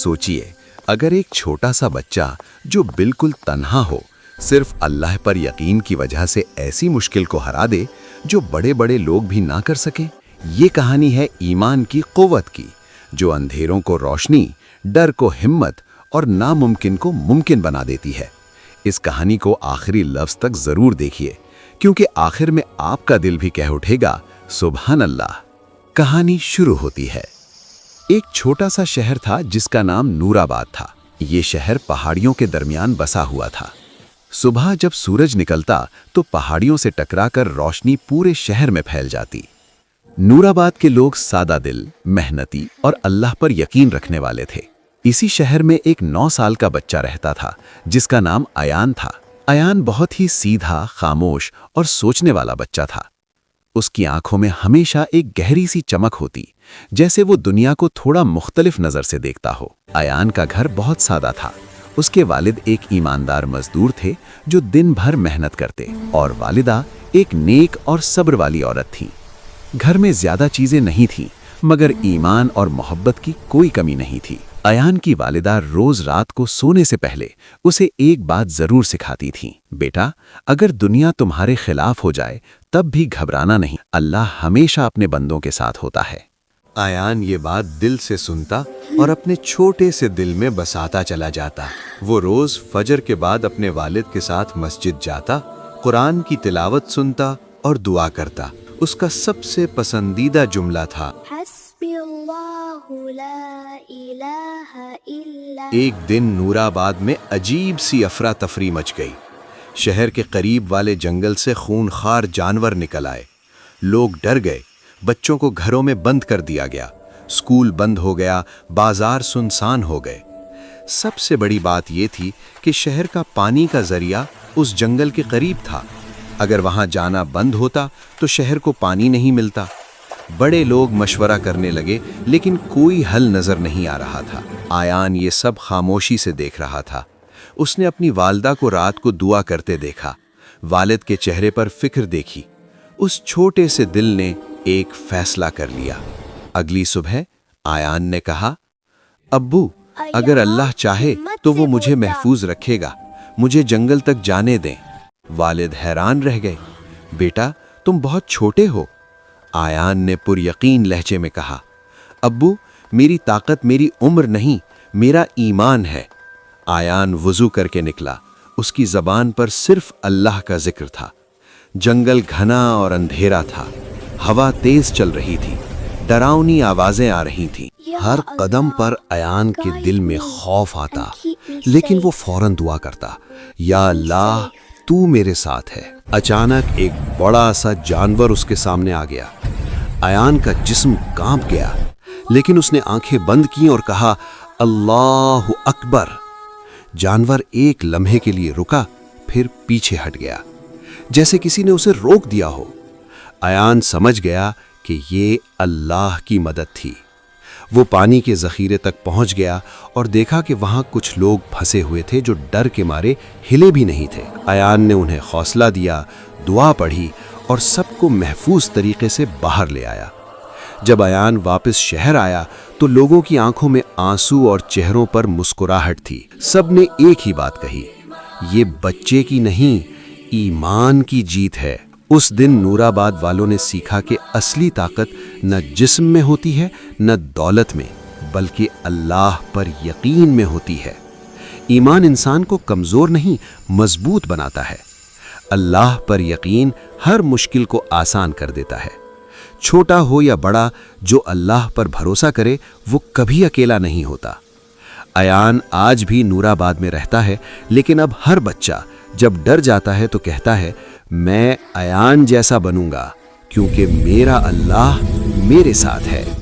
सोचिए, अगर एक छोटा सा बच्चा जो बिल्कुल तन्हा हो, सिर्फ अल्लाह पर यकीन की वजह से ऐसी मुश्किल को हरा दे जो बड़े बड़े लोग भी ना कर सके। ये कहानी है ईमान की क़ुव्वत की, जो अंधेरों को रोशनी, डर को हिम्मत और नामुमकिन को मुमकिन बना देती है। इस कहानी को आखिरी लफ्ज़ तक ज़रूर देखिए, क्योंकि आखिर में आपका दिल भी कह उठेगा सुभान अल्लाह। कहानी शुरू होती है। एक छोटा सा शहर था जिसका नाम नूराबाद था। ये शहर पहाड़ियों के दरमियान बसा हुआ था। सुबह जब सूरज निकलता तो पहाड़ियों से टकराकर रोशनी पूरे शहर में फैल जाती। नूराबाद के लोग सादा दिल, मेहनती और अल्लाह पर यकीन रखने वाले थे। इसी शहर में एक 9 साल का बच्चा रहता था जिसका नाम अयान था। अयान बहुत ही सीधा, खामोश और सोचने वाला बच्चा था। उसकी आंखों में हमेशा एक गहरी सी चमक होती, जैसे वो दुनिया को थोड़ा मुख्तलिफ नज़र से देखता हो। अयान का घर बहुत सादा था। उसके वालिद एक ईमानदार मजदूर थे जो दिन भर मेहनत करते, और वालिदा एक नेक और सब्र वाली औरत थी। घर में ज्यादा चीजें नहीं थीं, मगर ईमान और मोहब्बत की कोई कमी नहीं थी। अयान की वालिदा रोज रात को सोने से पहले उसे एक बात जरूर सिखाती थी, बेटा, अगर दुनिया तुम्हारे खिलाफ हो जाए तब भी घबराना नहीं, अल्लाह हमेशा अपने बंदों के साथ होता है। अयान ये बात दिल से सुनता और अपने छोटे से दिल में बसाता चला जाता। वो रोज फजर के बाद अपने वालिद के साथ मस्जिद जाता, कुरान की तिलावत सुनता और दुआ करता। उसका सबसे पसंदीदा जुमला था, एक दिन नूराबाद में अजीब सी अफरा तफरी मच गई। शहर के करीब वाले जंगल से खूनखार जानवर निकल आए। लोग डर गए, बच्चों को घरों में बंद कर दिया गया, स्कूल बंद हो गया, बाजार सुनसान हो गए। सबसे बड़ी बात यह थी कि शहर का पानी का जरिया उस जंगल के करीब था। अगर वहां जाना बंद होता तो शहर को पानी नहीं मिलता। बड़े लोग मशवरा करने लगे, लेकिन कोई हल नजर नहीं आ रहा था। आयान ये सब खामोशी से देख रहा था। उसने अपनी वालदा को रात को दुआ करते देखा, वालिद के चेहरे पर फिक्र देखी। उस छोटे से दिल ने एक फैसला कर लिया। अगली सुबह आयान ने कहा, अब्बू, अगर अल्लाह चाहे तो वो मुझे महफूज रखेगा, मुझे जंगल तक जाने दें। वालिद हैरान रह गए, बेटा, तुम बहुत छोटे हो। आयान ने पुरयकीन लहजे में कहा, अब्बू, मेरी ताकत मेरी उम्र नहीं, मेरा ईमान है। आयान वुजू करके निकला। उसकी ज़बान पर सिर्फ अल्लाह का जिक्र था। जंगल घना और अंधेरा था। हवा तेज चल रही थी, डरावनी आवाजें आ रही थीं। हर कदम पर अयान के दिल में खौफ आता, लेकिन वो फौरन दुआ करता, या अल्लाह, तू मेरे साथ है। अचानक एक बड़ा सा जानवर उसके सामने आ गया। अयान का जिस्म कांप गया, लेकिन उसने आंखें बंद की और कहा, अल्लाहु अकबर। जानवर एक लम्हे के लिए रुका, फिर पीछे हट गया, जैसे किसी ने उसे रोक दिया हो। अयान समझ गया कि ये अल्लाह की मदद थी। वो पानी के ज़ख़ीरे तक पहुंच गया और देखा कि वहां कुछ लोग फंसे हुए थे जो डर के मारे हिले भी नहीं थे। अयान ने उन्हें हौसला दिया, दुआ पढ़ी और सबको महफूज तरीके से बाहर ले आया। जब अयान वापस शहर आया तो लोगों की आंखों में आंसू और चेहरों पर मुस्कुराहट थी। सबने एक ही बात कही, ये बच्चे की नहीं, ईमान की जीत है। उस दिन नूराबाद वालों ने सीखा कि असली ताकत न जिस्म में होती है, न दौलत में, बल्कि अल्लाह पर यकीन में होती है। ईमान इंसान को कमज़ोर नहीं, मजबूत बनाता है। अल्लाह पर यकीन हर मुश्किल को आसान कर देता है। छोटा हो या बड़ा, जो अल्लाह पर भरोसा करे वो कभी अकेला नहीं होता। अयान आज भी नूराबाद में रहता है, लेकिन अब हर बच्चा जब डर जाता है तो कहता है, मैं अयान जैसा बनूंगा, क्योंकि मेरा अल्लाह मेरे साथ है।